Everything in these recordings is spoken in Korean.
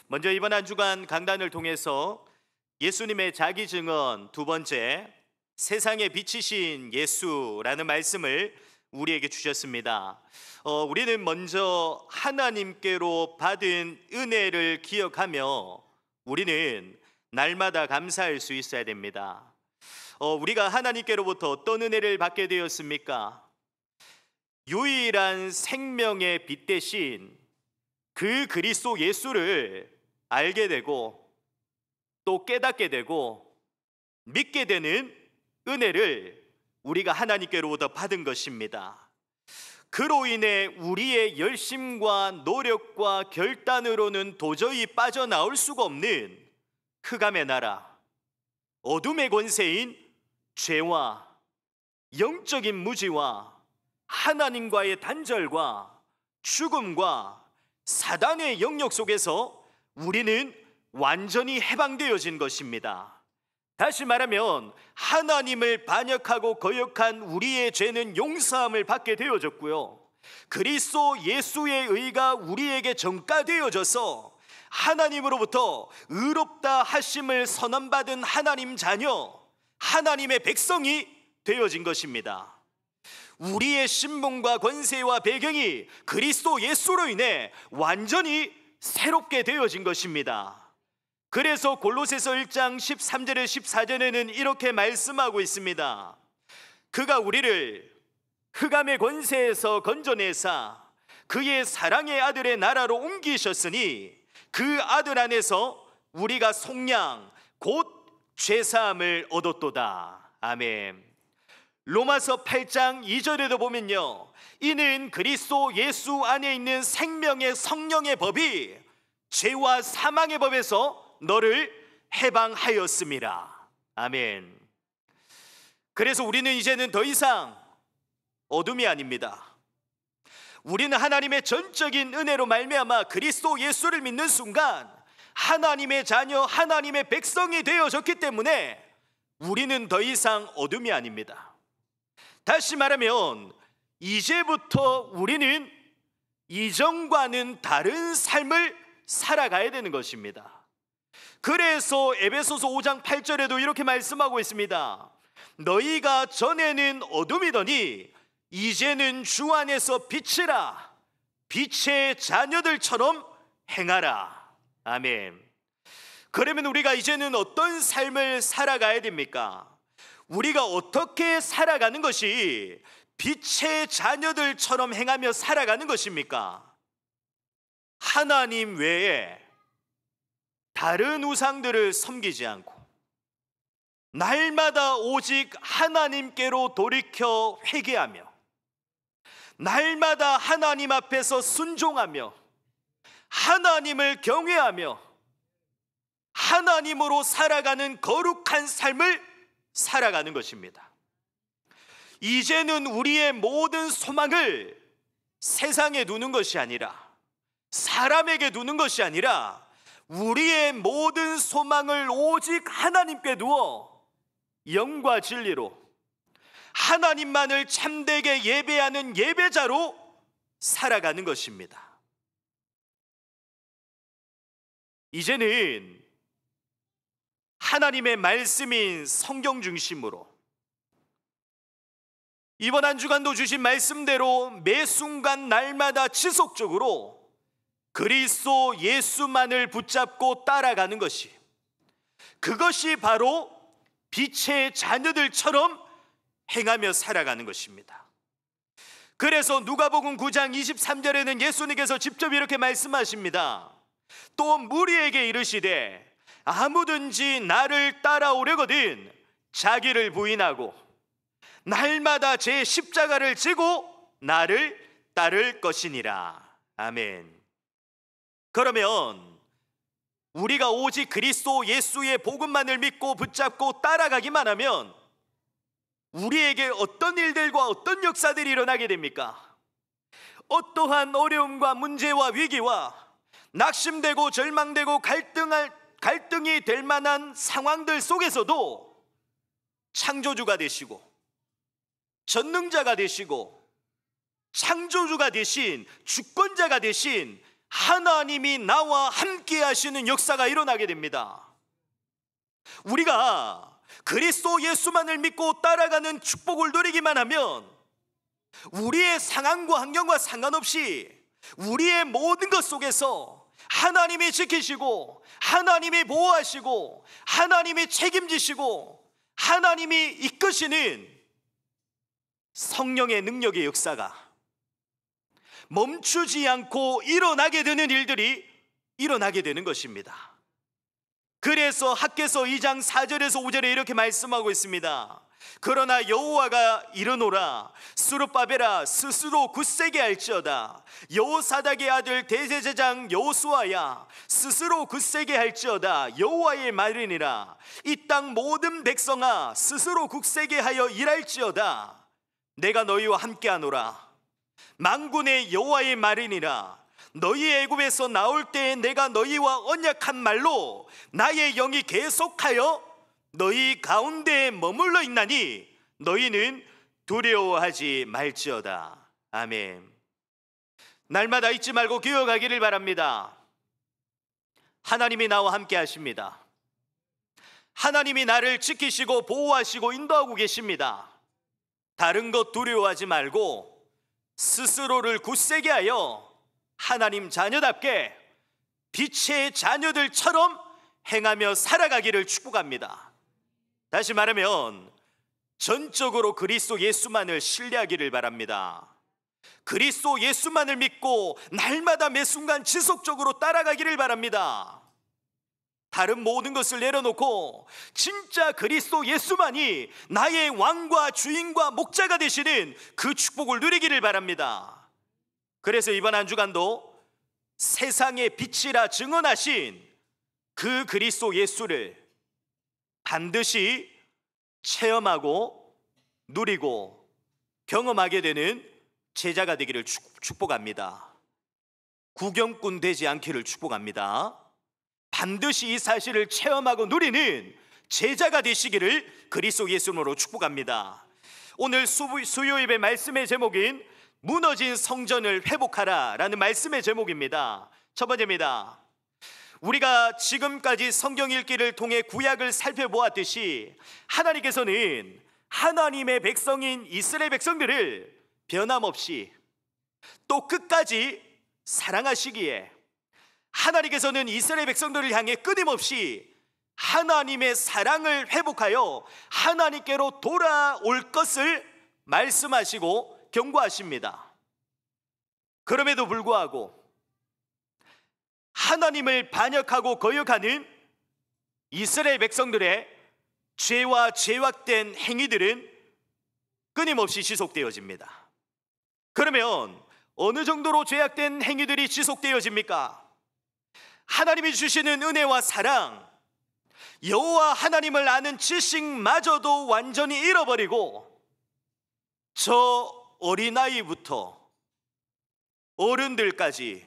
먼저 이번 한 주간 강단을 통해서 예수님의 자기 증언 두 번째, 세상에 비치신 예수라는 말씀을 우리에게 주셨습니다. 우리는 먼저 하나님께로 받은 은혜를 기억하며 우리는 날마다 감사할 수 있어야 됩니다. 우리가 하나님께로부터 어떤 은혜를 받게 되었습니까? 유일한 생명의 빛 대신 그 그리스도 예수를 알게 되고 또 깨닫게 되고 믿게 되는 은혜를 우리가 하나님께로부터 받은 것입니다. 그로 인해 우리의 열심과 노력과 결단으로는 도저히 빠져나올 수가 없는 흑암의 나라, 어둠의 권세인 죄와 영적인 무지와 하나님과의 단절과 죽음과 사단의 영역 속에서 우리는 완전히 해방되어진 것입니다. 다시 말하면 하나님을 반역하고 거역한 우리의 죄는 용서함을 받게 되어졌고요, 그리스도 예수의 의가 우리에게 전가되어져서 하나님으로부터 의롭다 하심을 선언받은 하나님 자녀, 하나님의 백성이 되어진 것입니다. 우리의 신분과 권세와 배경이 그리스도 예수로 인해 완전히 새롭게 되어진 것입니다. 그래서 골로새서 1장 13절에 14절에는 이렇게 말씀하고 있습니다. 그가 우리를 흑암의 권세에서 건져내사 그의 사랑의 아들의 나라로 옮기셨으니 그 아들 안에서 우리가 속량 곧 죄사함을 얻었도다. 아멘. 로마서 8장 2절에도 보면요, 이는 그리스도 예수 안에 있는 생명의 성령의 법이 죄와 사망의 법에서 너를 해방하였음이라. 아멘. 그래서 우리는 이제는 더 이상 어둠이 아닙니다. 우리는 하나님의 전적인 은혜로 말미암아 그리스도 예수를 믿는 순간 하나님의 자녀, 하나님의 백성이 되어졌기 때문에 우리는 더 이상 어둠이 아닙니다. 다시 말하면 이제부터 우리는 이전과는 다른 삶을 살아가야 되는 것입니다. 그래서 에베소서 5장 8절에도 이렇게 말씀하고 있습니다. 너희가 전에는 어둠이더니 이제는 주 안에서 빛이라, 빛의 자녀들처럼 행하라. 아멘. 그러면 우리가 이제는 어떤 삶을 살아가야 됩니까? 우리가 어떻게 살아가는 것이 빛의 자녀들처럼 행하며 살아가는 것입니까? 하나님 외에 다른 우상들을 섬기지 않고 날마다 오직 하나님께로 돌이켜 회개하며 날마다 하나님 앞에서 순종하며 하나님을 경외하며 하나님으로 살아가는 거룩한 삶을 살아가는 것입니다. 이제는 우리의 모든 소망을 세상에 두는 것이 아니라, 사람에게 두는 것이 아니라 우리의 모든 소망을 오직 하나님께 두어 영과 진리로 하나님만을 참되게 예배하는 예배자로 살아가는 것입니다. 이제는 하나님의 말씀인 성경 중심으로 이번 한 주간도 주신 말씀대로 매 순간 날마다 지속적으로 그리스도 예수만을 붙잡고 따라가는 것이, 그것이 바로 빛의 자녀들처럼 행하며 살아가는 것입니다. 그래서 누가복음 9장 23절에는 예수님께서 직접 이렇게 말씀하십니다. 또 무리에게 이르시되 아무든지 나를 따라오려거든 자기를 부인하고 날마다 제 십자가를 지고 나를 따를 것이니라. 아멘. 그러면 우리가 오직 그리스도 예수의 복음만을 믿고 붙잡고 따라가기만 하면 우리에게 어떤 일들과 어떤 역사들이 일어나게 됩니까? 어떠한 어려움과 문제와 위기와 낙심되고 절망되고 갈등이 될 만한 상황들 속에서도 창조주가 되시고 전능자가 되시고 창조주가 되신 주권자가 되신 하나님이 나와 함께 하시는 역사가 일어나게 됩니다. 우리가 그리스도 예수만을 믿고 따라가는 축복을 누리기만 하면 우리의 상황과 환경과 상관없이 우리의 모든 것 속에서 하나님이 지키시고 하나님이 보호하시고 하나님이 책임지시고 하나님이 이끄시는 성령의 능력의 역사가 멈추지 않고 일어나게 되는 일들이 일어나게 되는 것입니다. 그래서 학개서 2장 4절에서 5절에 이렇게 말씀하고 있습니다. 그러나 여호와가 이르노라, 스룹바벨아 스스로 굳세게 할지어다. 여호사닥의 아들 대제사장 여호수아야, 스스로 굳세게 할지어다. 여호와의 말이니라. 이 땅 모든 백성아, 스스로 굳세게 하여 일할지어다. 내가 너희와 함께하노라. 만군의 여호와의 말이니라. 너희 애굽에서 나올 때에 내가 너희와 언약한 말로 나의 영이 계속하여 너희 가운데에 머물러 있나니 너희는 두려워하지 말지어다. 아멘. 날마다 잊지 말고 기억하기를 바랍니다. 하나님이 나와 함께 하십니다. 하나님이 나를 지키시고 보호하시고 인도하고 계십니다. 다른 것 두려워하지 말고 스스로를 굳세게 하여 하나님 자녀답게 빛의 자녀들처럼 행하며 살아가기를 축복합니다. 다시 말하면 전적으로 그리스도 예수만을 신뢰하기를 바랍니다. 그리스도 예수만을 믿고 날마다 매 순간 지속적으로 따라가기를 바랍니다. 다른 모든 것을 내려놓고 진짜 그리스도 예수만이 나의 왕과 주인과 목자가 되시는 그 축복을 누리기를 바랍니다. 그래서 이번 한 주간도 세상의 빛이라 증언하신 그 그리스도 예수를 반드시 체험하고 누리고 경험하게 되는 제자가 되기를 축복합니다. 구경꾼 되지 않기를 축복합니다. 반드시 이 사실을 체험하고 누리는 제자가 되시기를 그리스도 예수님으로 축복합니다. 오늘 수요예배 말씀의 제목인 무너진 성전을 회복하라 라는 말씀의 제목입니다. 첫 번째입니다. 우리가 지금까지 성경 읽기를 통해 구약을 살펴보았듯이 하나님께서는 하나님의 백성인 이스라엘 백성들을 변함없이 또 끝까지 사랑하시기에 하나님께서는 이스라엘 백성들을 향해 끊임없이 하나님의 사랑을 회복하여 하나님께로 돌아올 것을 말씀하시고 경고하십니다. 그럼에도 불구하고 하나님을 반역하고 거역하는 이스라엘 백성들의 죄와 죄악된 행위들은 끊임없이 지속되어집니다. 그러면 어느 정도로 죄악된 행위들이 지속되어집니까? 하나님이 주시는 은혜와 사랑, 여호와 하나님을 아는 지식마저도 완전히 잃어버리고 저 어린아이부터 어른들까지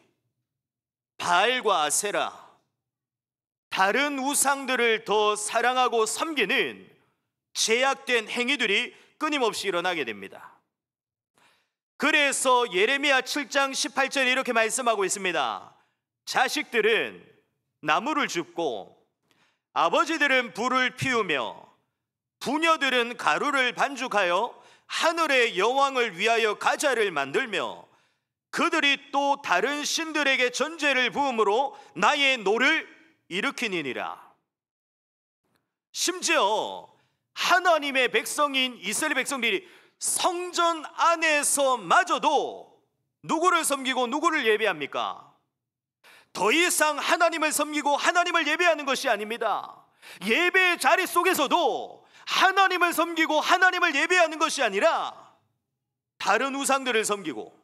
바알과 아세라, 다른 우상들을 더 사랑하고 섬기는 죄악된 행위들이 끊임없이 일어나게 됩니다. 그래서 예레미야 7장 18절에 이렇게 말씀하고 있습니다. 자식들은 나무를 줍고 아버지들은 불을 피우며 부녀들은 가루를 반죽하여 하늘의 여왕을 위하여 가자를 만들며 그들이 또 다른 신들에게 전제를 부음으로 나의 노를 일으키니라. 심지어 하나님의 백성인 이스라엘 백성들이 성전 안에서마저도 누구를 섬기고 누구를 예배합니까? 더 이상 하나님을 섬기고 하나님을 예배하는 것이 아닙니다. 예배의 자리 속에서도 하나님을 섬기고 하나님을 예배하는 것이 아니라 다른 우상들을 섬기고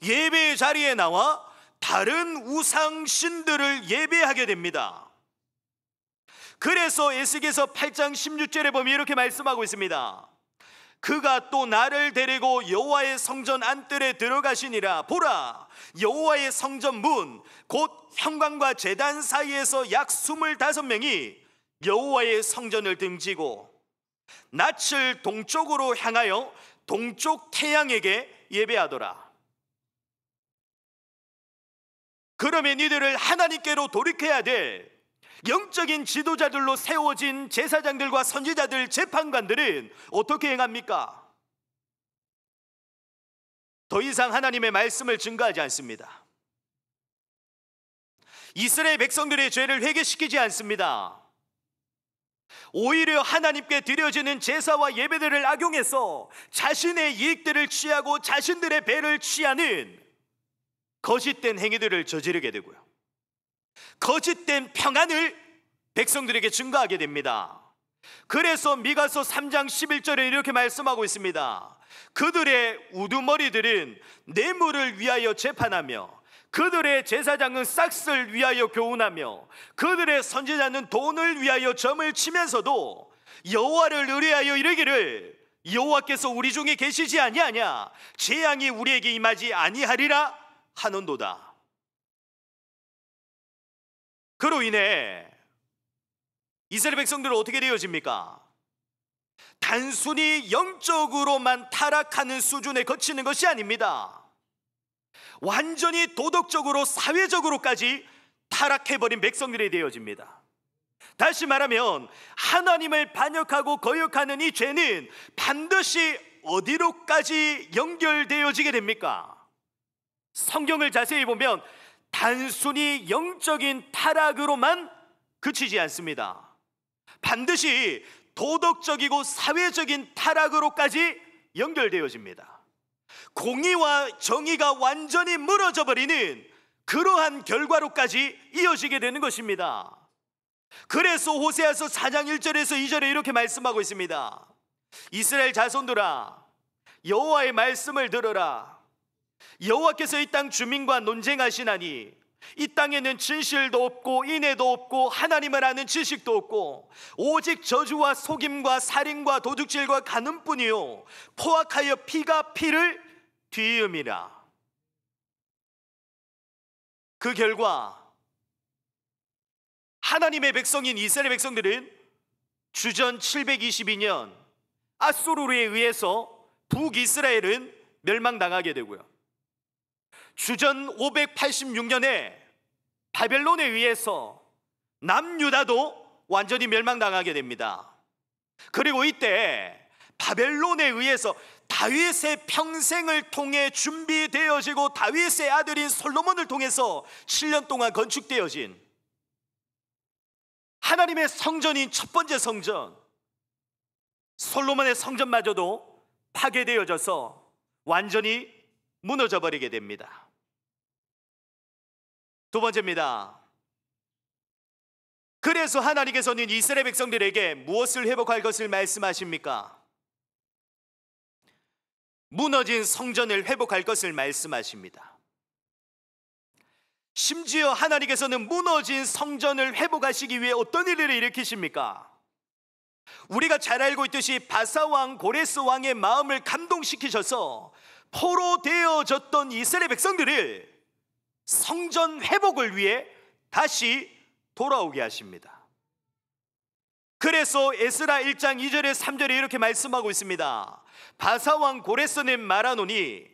예배의 자리에 나와 다른 우상신들을 예배하게 됩니다. 그래서 에스겔서 8장 16절에 보면 이렇게 말씀하고 있습니다. 그가 또 나를 데리고 여호와의 성전 안뜰에 들어가시니라. 보라, 여호와의 성전 문 곧 현관과 제단 사이에서 약 25명이 여호와의 성전을 등지고 낯을 동쪽으로 향하여 동쪽 태양에게 예배하더라. 그러면 이들을 하나님께로 돌이켜야 될 영적인 지도자들로 세워진 제사장들과 선지자들, 재판관들은 어떻게 행합니까? 더 이상 하나님의 말씀을 증거하지 않습니다. 이스라엘 백성들의 죄를 회개시키지 않습니다. 오히려 하나님께 드려지는 제사와 예배들을 악용해서 자신의 이익들을 취하고 자신들의 배를 취하는 거짓된 행위들을 저지르게 되고요, 거짓된 평안을 백성들에게 증거하게 됩니다. 그래서 미가서 3장 11절에 이렇게 말씀하고 있습니다. 그들의 우두머리들은 뇌물을 위하여 재판하며 그들의 제사장은 싹을 위하여 교훈하며 그들의 선지자는 돈을 위하여 점을 치면서도 여호와를 의뢰하여 이르기를 여호와께서 우리 중에 계시지 아니하냐, 재앙이 우리에게 임하지 아니하리라 하는도다. 그로 인해 이스라엘 백성들은 어떻게 되어집니까? 단순히 영적으로만 타락하는 수준에 거치는 것이 아닙니다. 완전히 도덕적으로 사회적으로까지 타락해버린 백성들이 되어집니다. 다시 말하면 하나님을 반역하고 거역하는 이 죄는 반드시 어디로까지 연결되어지게 됩니까? 성경을 자세히 보면 단순히 영적인 타락으로만 그치지 않습니다. 반드시 도덕적이고 사회적인 타락으로까지 연결되어집니다. 공의와 정의가 완전히 무너져 버리는 그러한 결과로까지 이어지게 되는 것입니다. 그래서 호세아서 4장 1절에서 2절에 이렇게 말씀하고 있습니다. 이스라엘 자손들아, 여호와의 말씀을 들으라. 여호와께서 이 땅 주민과 논쟁하시나니 이 땅에는 진실도 없고 인애도 없고 하나님을 아는 지식도 없고 오직 저주와 속임과 살인과 도둑질과 간음뿐이요 포악하여 피가 피를 뒤음이라. 그 결과 하나님의 백성인 이스라엘 백성들은 주전 722년 아소르에 의해서 북이스라엘은 멸망당하게 되고요, 주전 586년에 바벨론에 의해서 남유다도 완전히 멸망당하게 됩니다. 그리고 이때 바벨론에 의해서 다윗의 평생을 통해 준비되어지고 다윗의 아들인 솔로몬을 통해서 7년 동안 건축되어진 하나님의 성전인 첫 번째 성전, 솔로몬의 성전마저도 파괴되어져서 완전히 무너져 버리게 됩니다. 두 번째입니다. 그래서 하나님께서는 이스라엘 백성들에게 무엇을 회복할 것을 말씀하십니까? 무너진 성전을 회복할 것을 말씀하십니다. 심지어 하나님께서는 무너진 성전을 회복하시기 위해 어떤 일을 일으키십니까? 우리가 잘 알고 있듯이 바사왕 고레스 왕의 마음을 감동시키셔서 포로되어졌던 이스라엘 백성들을 성전 회복을 위해 다시 돌아오게 하십니다. 그래서 에스라 1장 2절에 3절에 이렇게 말씀하고 있습니다. 바사왕 고레스는 말하노니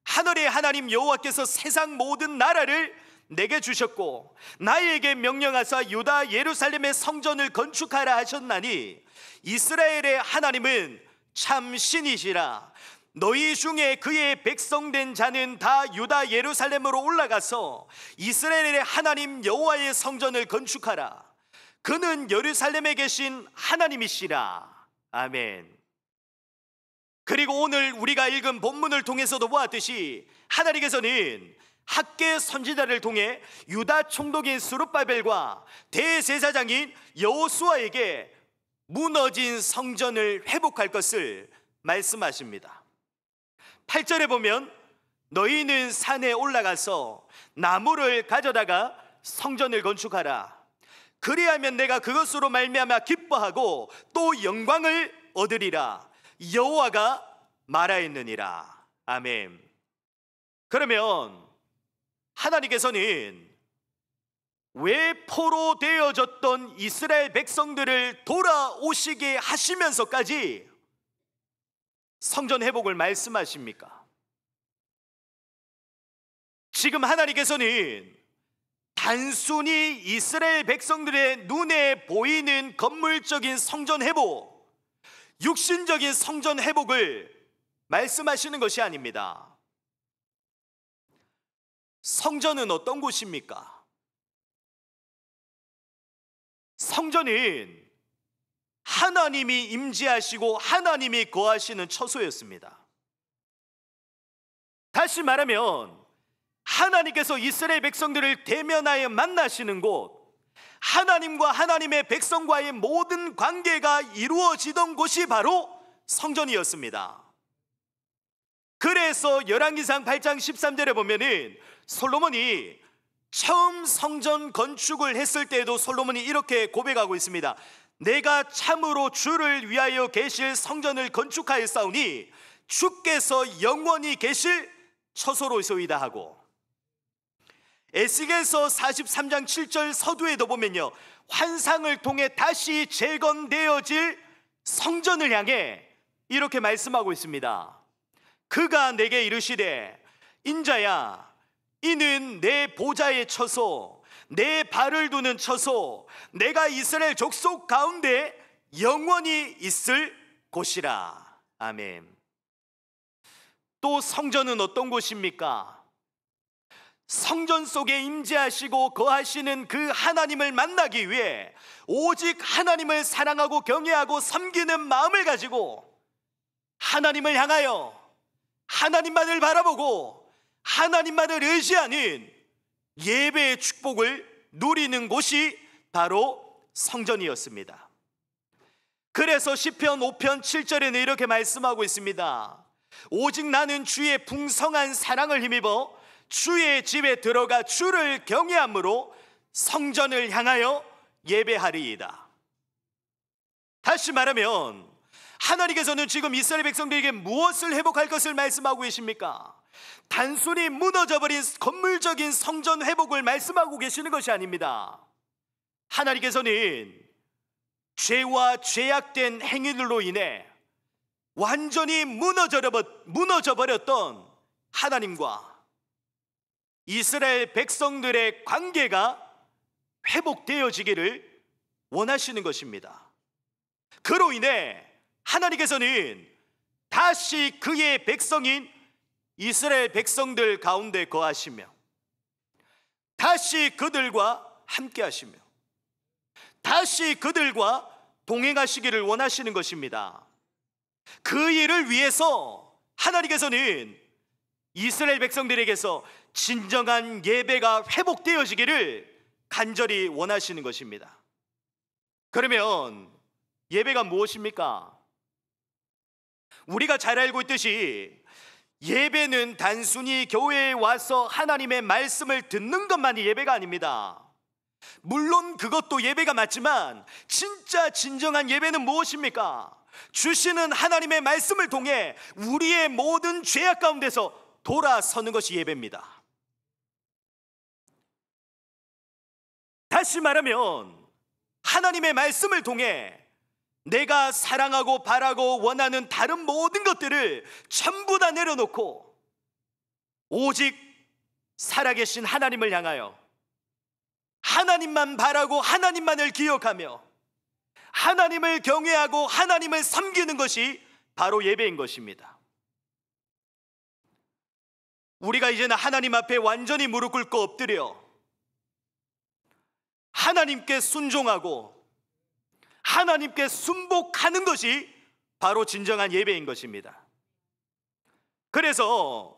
하늘의 하나님 여호와께서 세상 모든 나라를 내게 주셨고 나에게 명령하사 유다 예루살렘의 성전을 건축하라 하셨나니 이스라엘의 하나님은 참 신이시라. 너희 중에 그의 백성된 자는 다 유다 예루살렘으로 올라가서 이스라엘의 하나님 여호와의 성전을 건축하라. 그는 예루살렘에 계신 하나님이시라. 아멘. 그리고 오늘 우리가 읽은 본문을 통해서도 보았듯이 하나님께서는 학계 선지자를 통해 유다 총독인 스룹바벨과 대제사장인 여호수아에게 무너진 성전을 회복할 것을 말씀하십니다. 8절에 보면 너희는 산에 올라가서 나무를 가져다가 성전을 건축하라. 그리하면 내가 그것으로 말미암아 기뻐하고 또 영광을 얻으리라. 여호와가 말하였느니라. 아멘. 그러면 하나님께서는 왜 포로되어졌던 이스라엘 백성들을 돌아오시게 하시면서까지 성전 회복을 말씀하십니까? 지금 하나님께서는 단순히 이스라엘 백성들의 눈에 보이는 건물적인 성전 회복, 육신적인 성전 회복을 말씀하시는 것이 아닙니다. 성전은 어떤 곳입니까? 성전은 하나님이 임재하시고 하나님이 거하시는 처소였습니다. 다시 말하면 하나님께서 이스라엘 백성들을 대면하여 만나시는 곳, 하나님과 하나님의 백성과의 모든 관계가 이루어지던 곳이 바로 성전이었습니다. 그래서 열왕기상 8장 13절에 보면은 솔로몬이 처음 성전 건축을 했을 때에도 솔로몬이 이렇게 고백하고 있습니다. 내가 참으로 주를 위하여 계실 성전을 건축하였사오니 주께서 영원히 계실 처소로소이다 하고, 에스겔서 43장 7절 서두에도 보면요, 환상을 통해 다시 재건되어질 성전을 향해 이렇게 말씀하고 있습니다. 그가 내게 이르시되 인자야, 이는 내 보좌의 처소, 내 발을 두는 처소, 내가 이스라엘 족속 가운데 영원히 있을 곳이라. 아멘. 또 성전은 어떤 곳입니까? 성전 속에 임재하시고 거하시는 그 하나님을 만나기 위해 오직 하나님을 사랑하고 경외하고 섬기는 마음을 가지고 하나님을 향하여 하나님만을 바라보고 하나님만을 의지하는 예배의 축복을 누리는 곳이 바로 성전이었습니다. 그래서 시편 5편 7절에는 이렇게 말씀하고 있습니다. 오직 나는 주의 풍성한 사랑을 힘입어 주의 집에 들어가 주를 경외함으로 성전을 향하여 예배하리이다. 다시 말하면 하나님께서는 지금 이스라엘 백성들에게 무엇을 회복할 것을 말씀하고 계십니까? 단순히 무너져버린 건물적인 성전 회복을 말씀하고 계시는 것이 아닙니다. 하나님께서는 죄와 죄악된 행위들로 인해 완전히 무너져버렸던 하나님과 이스라엘 백성들의 관계가 회복되어지기를 원하시는 것입니다. 그로 인해 하나님께서는 다시 그의 백성인 이스라엘 백성들 가운데 거하시며 다시 그들과 함께 하시며 다시 그들과 동행하시기를 원하시는 것입니다. 그 일을 위해서 하나님께서는 이스라엘 백성들에게서 진정한 예배가 회복되어지기를 간절히 원하시는 것입니다. 그러면 예배가 무엇입니까? 우리가 잘 알고 있듯이 예배는 단순히 교회에 와서 하나님의 말씀을 듣는 것만이 예배가 아닙니다. 물론 그것도 예배가 맞지만 진짜 진정한 예배는 무엇입니까? 주시는 하나님의 말씀을 통해 우리의 모든 죄악 가운데서 돌아서는 것이 예배입니다. 다시 말하면 하나님의 말씀을 통해 내가 사랑하고 바라고 원하는 다른 모든 것들을 전부 다 내려놓고 오직 살아계신 하나님을 향하여 하나님만 바라고 하나님만을 기억하며 하나님을 경외하고 하나님을 섬기는 것이 바로 예배인 것입니다. 우리가 이제는 하나님 앞에 완전히 무릎 꿇고 엎드려 하나님께 순종하고 하나님께 순복하는 것이 바로 진정한 예배인 것입니다. 그래서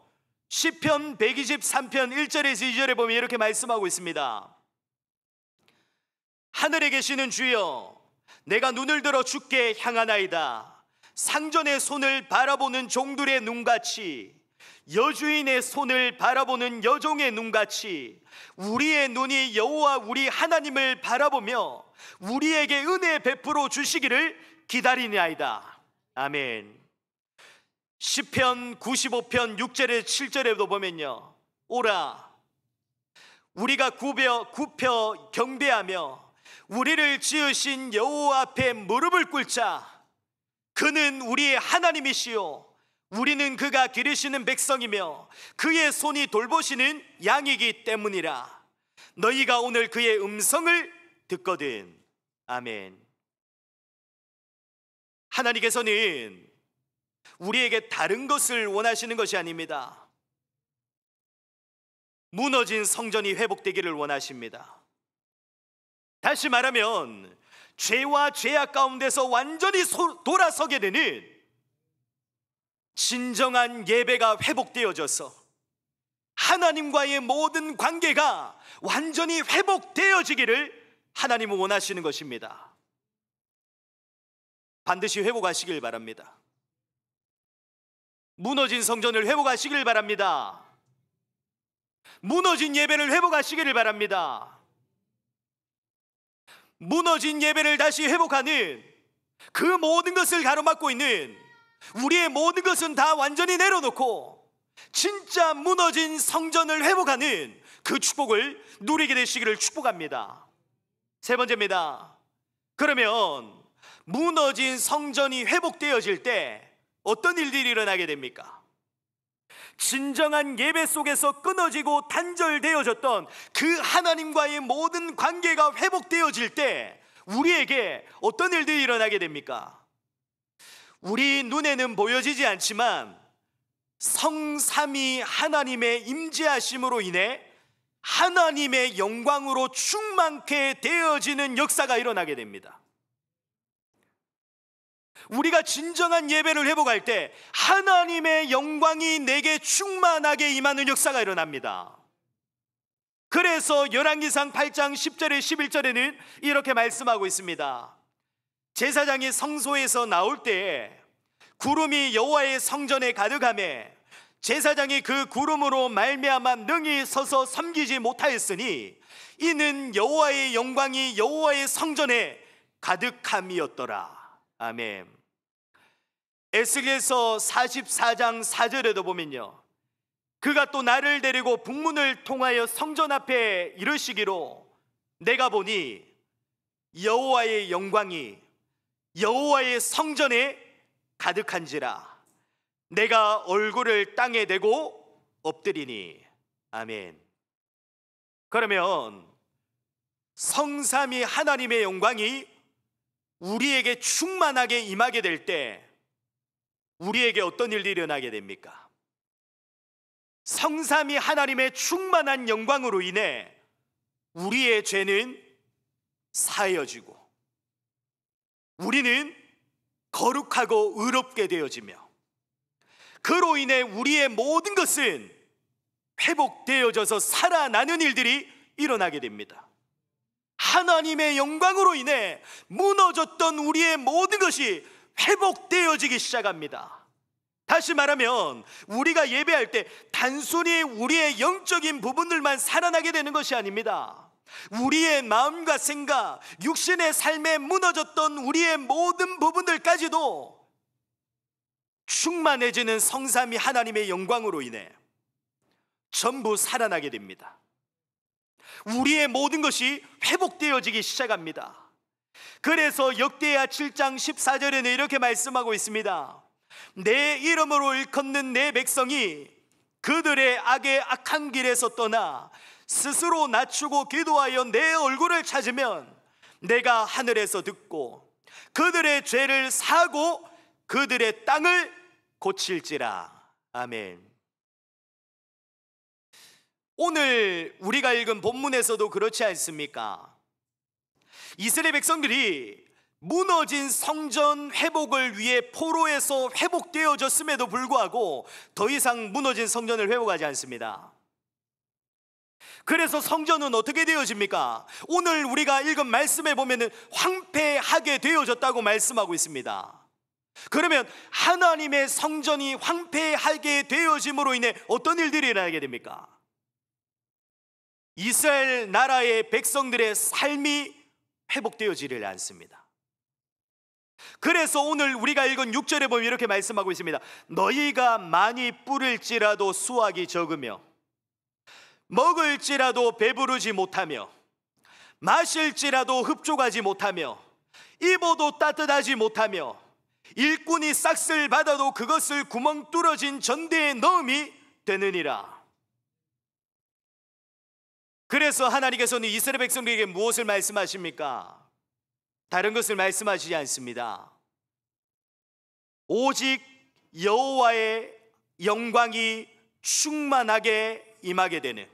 시편 123편 1절에서 2절에 보면 이렇게 말씀하고 있습니다. 하늘에 계시는 주여, 내가 눈을 들어 주께 향하나이다. 상전의 손을 바라보는 종들의 눈같이, 여주인의 손을 바라보는 여종의 눈같이 우리의 눈이 여호와 우리 하나님을 바라보며 우리에게 은혜 베풀어 주시기를 기다리나이다. 아멘. 시편 95편 6절에 7절에도 보면요, 오라 우리가 굽혀 경배하며 우리를 지으신 여호와 앞에 무릎을 꿇자. 그는 우리의 하나님이시요 우리는 그가 기르시는 백성이며 그의 손이 돌보시는 양이기 때문이라. 너희가 오늘 그의 음성을 듣거든. 아멘. 하나님께서는 우리에게 다른 것을 원하시는 것이 아닙니다. 무너진 성전이 회복되기를 원하십니다. 다시 말하면 죄와 죄악 가운데서 완전히 돌아서게 되는 진정한 예배가 회복되어져서 하나님과의 모든 관계가 완전히 회복되어지기를 하나님은 원하시는 것입니다. 반드시 회복하시길 바랍니다. 무너진 성전을 회복하시길 바랍니다. 무너진 예배를 회복하시기를 바랍니다. 무너진 예배를 다시 회복하는 그 모든 것을 가로막고 있는 우리의 모든 것은 다 완전히 내려놓고 진짜 무너진 성전을 회복하는 그 축복을 누리게 되시기를 축복합니다. 세 번째입니다. 그러면 무너진 성전이 회복되어질 때 어떤 일들이 일어나게 됩니까? 진정한 예배 속에서 끊어지고 단절되어졌던 그 하나님과의 모든 관계가 회복되어질 때 우리에게 어떤 일들이 일어나게 됩니까? 우리 눈에는 보여지지 않지만 성삼위 하나님의 임재하심으로 인해 하나님의 영광으로 충만케 되어지는 역사가 일어나게 됩니다. 우리가 진정한 예배를 회복할 때 하나님의 영광이 내게 충만하게 임하는 역사가 일어납니다. 그래서 열왕기상 8장 10절에 11절에는 이렇게 말씀하고 있습니다. 제사장이 성소에서 나올 때 구름이 여호와의 성전에 가득하매 제사장이 그 구름으로 말미암아 능히 서서 섬기지 못하였으니 이는 여호와의 영광이 여호와의 성전에 가득함이었더라. 아멘. 에스겔서 44장 4절에도 보면요, 그가 또 나를 데리고 북문을 통하여 성전 앞에 이르시기로 내가 보니 여호와의 영광이 여호와의 성전에 가득한지라 내가 얼굴을 땅에 대고 엎드리니. 아멘. 그러면 성삼위 하나님의 영광이 우리에게 충만하게 임하게 될 때 우리에게 어떤 일이 일어나게 됩니까? 성삼위 하나님의 충만한 영광으로 인해 우리의 죄는 사해지고 우리는 거룩하고 의롭게 되어지며 그로 인해 우리의 모든 것은 회복되어져서 살아나는 일들이 일어나게 됩니다. 하나님의 영광으로 인해 무너졌던 우리의 모든 것이 회복되어지기 시작합니다. 다시 말하면 우리가 예배할 때 단순히 우리의 영적인 부분들만 살아나게 되는 것이 아닙니다. 우리의 마음과 생각, 육신의 삶에 무너졌던 우리의 모든 부분들까지도 충만해지는 성삼위 하나님의 영광으로 인해 전부 살아나게 됩니다. 우리의 모든 것이 회복되어지기 시작합니다. 그래서 역대하 7장 14절에는 이렇게 말씀하고 있습니다. 내 이름으로 일컫는 내 백성이 그들의 악의 악한 길에서 떠나 스스로 낮추고 기도하여 내 얼굴을 찾으면 내가 하늘에서 듣고 그들의 죄를 사하고 그들의 땅을 고칠지라. 아멘. 오늘 우리가 읽은 본문에서도 그렇지 않습니까? 이스라엘 백성들이 무너진 성전 회복을 위해 포로에서 회복되어졌음에도 불구하고 더 이상 무너진 성전을 회복하지 않습니다. 그래서 성전은 어떻게 되어집니까? 오늘 우리가 읽은 말씀에 보면은 황폐하게 되어졌다고 말씀하고 있습니다. 그러면 하나님의 성전이 황폐하게 되어짐으로 인해 어떤 일들이 일어나게 됩니까? 이스라엘 나라의 백성들의 삶이 회복되어지를 않습니다. 그래서 오늘 우리가 읽은 6절에 보면 이렇게 말씀하고 있습니다. 너희가 많이 뿌릴지라도 수확이 적으며 먹을지라도 배부르지 못하며 마실지라도 흡족하지 못하며 입어도 따뜻하지 못하며 일꾼이 싹쓸 받아도 그것을 구멍 뚫어진 전대에 넣음이 되느니라. 그래서 하나님께서는 이스라엘 백성들에게 무엇을 말씀하십니까? 다른 것을 말씀하시지 않습니다. 오직 여호와의 영광이 충만하게 임하게 되는,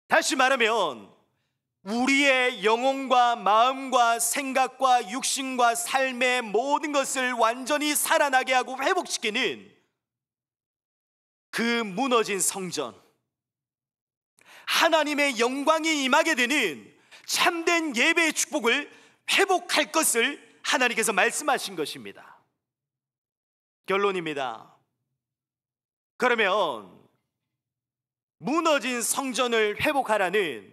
다시 말하면 우리의 영혼과 마음과 생각과 육신과 삶의 모든 것을 완전히 살아나게 하고 회복시키는 그 무너진 성전, 하나님의 영광이 임하게 되는 참된 예배의 축복을 회복할 것을 하나님께서 말씀하신 것입니다. 결론입니다. 그러면 무너진 성전을 회복하라는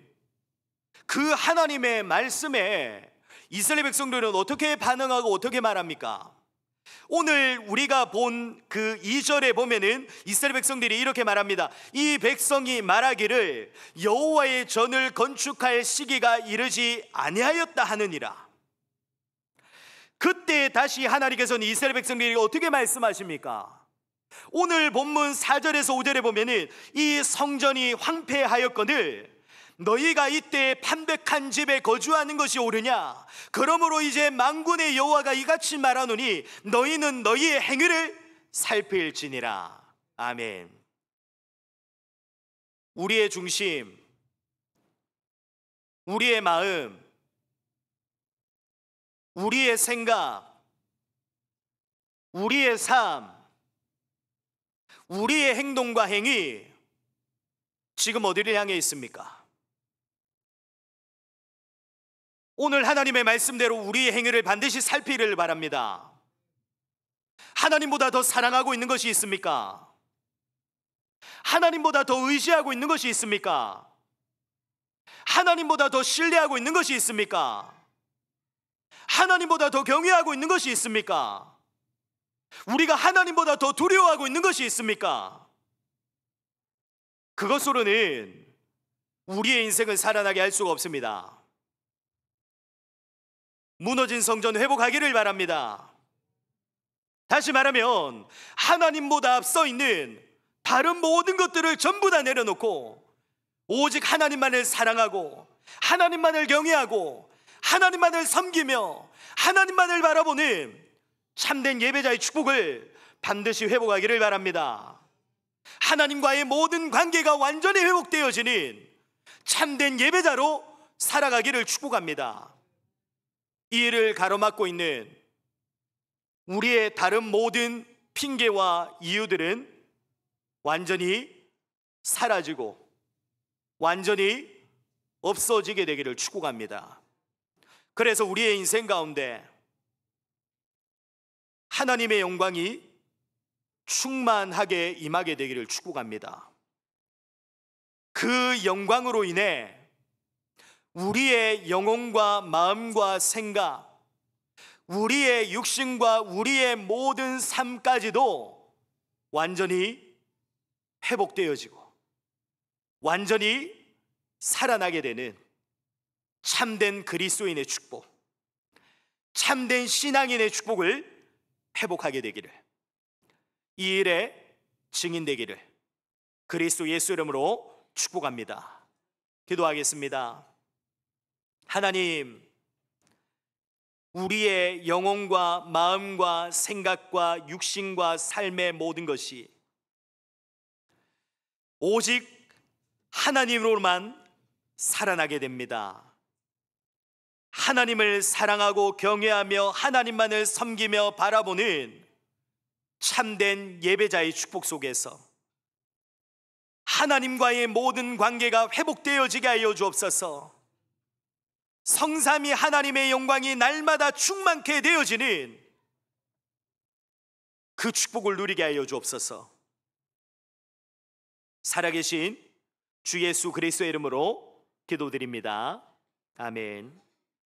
그 하나님의 말씀에 이스라엘 백성들은 어떻게 반응하고 어떻게 말합니까? 오늘 우리가 본 그 2절에 보면은 이스라엘 백성들이 이렇게 말합니다. 이 백성이 말하기를 여호와의 전을 건축할 시기가 이르지 아니하였다 하느니라. 그때 다시 하나님께서는 이스라엘 백성들에게 어떻게 말씀하십니까? 오늘 본문 4절에서 5절에 보면은 이 성전이 황폐하였거늘 너희가 이때 판백한 집에 거주하는 것이 옳으냐? 그러므로 이제 만군의 여호와가 이같이 말하노니 너희는 너희의 행위를 살필지니라. 아멘. 우리의 중심, 우리의 마음, 우리의 생각, 우리의 삶, 우리의 행동과 행위 지금 어디를 향해 있습니까? 오늘 하나님의 말씀대로 우리의 행위를 반드시 살피기를 바랍니다. 하나님보다 더 사랑하고 있는 것이 있습니까? 하나님보다 더 의지하고 있는 것이 있습니까? 하나님보다 더 신뢰하고 있는 것이 있습니까? 하나님보다 더 경외하고 있는 것이 있습니까? 우리가 하나님보다 더 두려워하고 있는 것이 있습니까? 그것으로는 우리의 인생을 살아나게 할 수가 없습니다. 무너진 성전 회복하기를 바랍니다. 다시 말하면 하나님보다 앞서 있는 다른 모든 것들을 전부 다 내려놓고 오직 하나님만을 사랑하고 하나님만을 경외하고 하나님만을 섬기며 하나님만을 바라보는 참된 예배자의 축복을 반드시 회복하기를 바랍니다. 하나님과의 모든 관계가 완전히 회복되어지는 참된 예배자로 살아가기를 축복합니다. 이 일을 가로막고 있는 우리의 다른 모든 핑계와 이유들은 완전히 사라지고 완전히 없어지게 되기를 축복합니다. 그래서 우리의 인생 가운데 하나님의 영광이 충만하게 임하게 되기를 축복합니다. 그 영광으로 인해 우리의 영혼과 마음과 생각, 우리의 육신과 우리의 모든 삶까지도 완전히 회복되어지고 완전히 살아나게 되는 참된 그리스도인의 축복, 참된 신앙인의 축복을 회복하게 되기를, 이 일에 증인되기를 그리스도 예수 이름으로 축복합니다. 기도하겠습니다. 하나님, 우리의 영혼과 마음과 생각과 육신과 삶의 모든 것이 오직 하나님으로만 살아나게 됩니다. 하나님을 사랑하고 경외하며 하나님만을 섬기며 바라보는 참된 예배자의 축복 속에서 하나님과의 모든 관계가 회복되어지게 하여 주옵소서. 성삼위 하나님의 영광이 날마다 충만케 되어지는 그 축복을 누리게 하여 주옵소서. 살아계신 주 예수 그리스도의 이름으로 기도드립니다. 아멘.